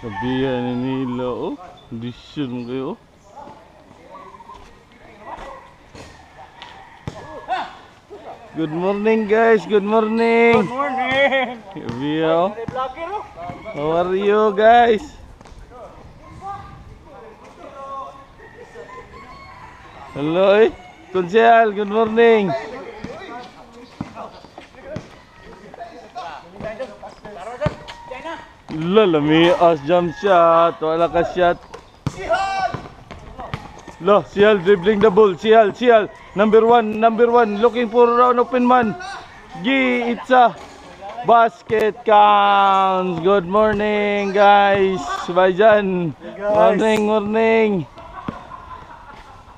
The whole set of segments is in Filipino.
Sabihan nila, oh. Kondisyon mo kayo, oh. Good morning, guys. Good morning. Good morning. Sabihan, oh. How are you, guys? Hello, eh. Konsyal, good morning. Lami as jump shot. Wala ka shot. Lo, Sial dribbling the ball. Sial. Number one. Looking for an open man. G, it's a basket counts. Good morning, guys. Bajan. Morning.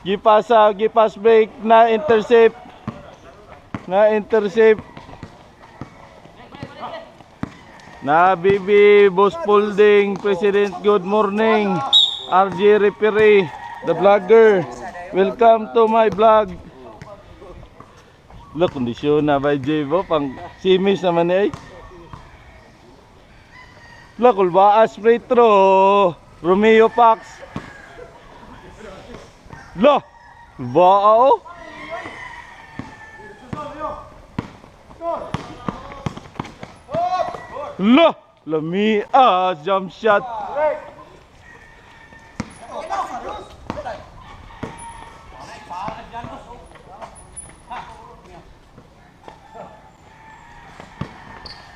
Gipas break na intercept. Na BB Boss Folding President, good morning. RJ Referee, the vlogger. Welcome to my vlog. Look, kondisyon na by Jevo pang simis naman eh. Look, ulbaas free throw. Romeo Pax. Lo, bao. Lo, lami jump shot.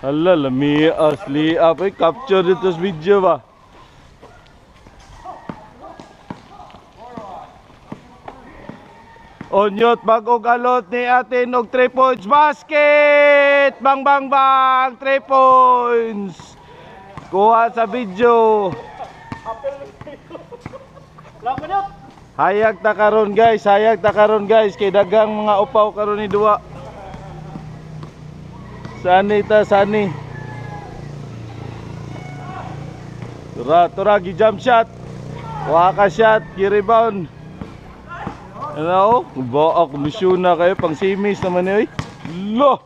Hala, lami asli apa capture dito sa video ba? Onyot bagong alot ni atin og 3 points basket. Bang 3 points. Kuha sa video. Hayag ta karon guys, kay dagang mga upaw karon ni duwa. Sani. Tura gi jump shot. Kuha ka shot, gi rebound. Ano? Baak misyon na kayo pang simis naman eh. Lo!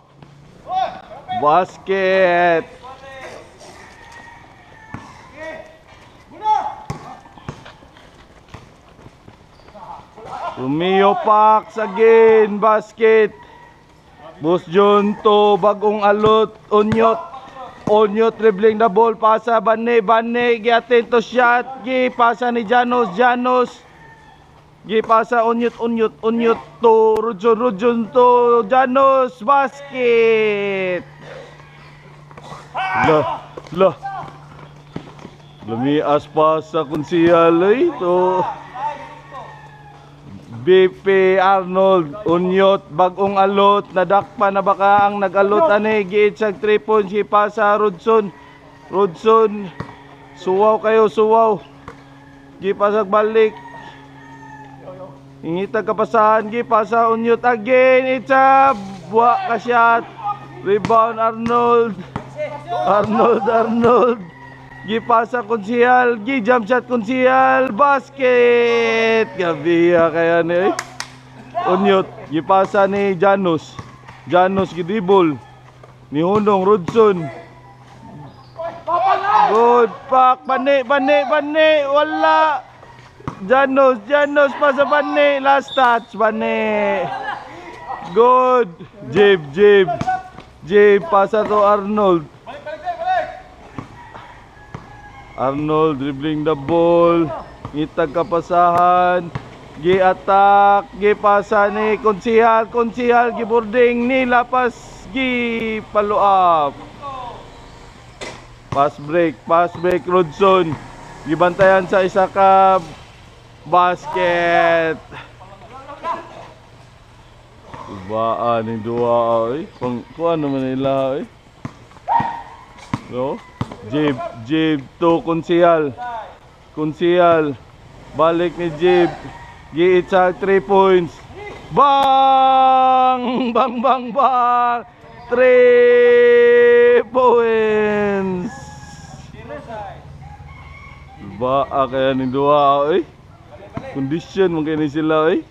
Basket! Romeo Pax again, basket. Boss John to bagong alot, Onyot dribbling the ball, pasa Bane, giatin to shot, pasa ni Janos. Pasa Onyot to Rujon to Janos, basket. Lah. Lumias pa sa konsyal to BP Arnold, Onyot bagong alot, nadakpa na baka ang nag-alot ani giit sa 3 points pasa Rodson. Suwaw kayo. Gipasag balik. Ingita kapasahan, pasa Onyot again, it's a buwa ka shot. Rebound Arnold. Gipasa konsyal, jump shot konsyal, basket. Gabiya kaya ni Onyot, gipasa ni Janos gidribble ni Hunong Rodson. Good pack, Bane, wala. Janos pasa Bane, last touch Bane. Good. Jib pasa to Arnold dribbling the ball. Ngitag kapasahan. Gi-attack, pasa ni konsyal, gi-boarding ni lapas, follow up. Pass break Rodson. Gibantayan sa isa ka basket. Ibaan ni dua ay. Kuan naman nila ay. No? Jib to konsyal. Balik ni Jib. Giit sa 3 points. Bang! 3 points. Ba kaya ni dua ay. Condition mungkin sila ay.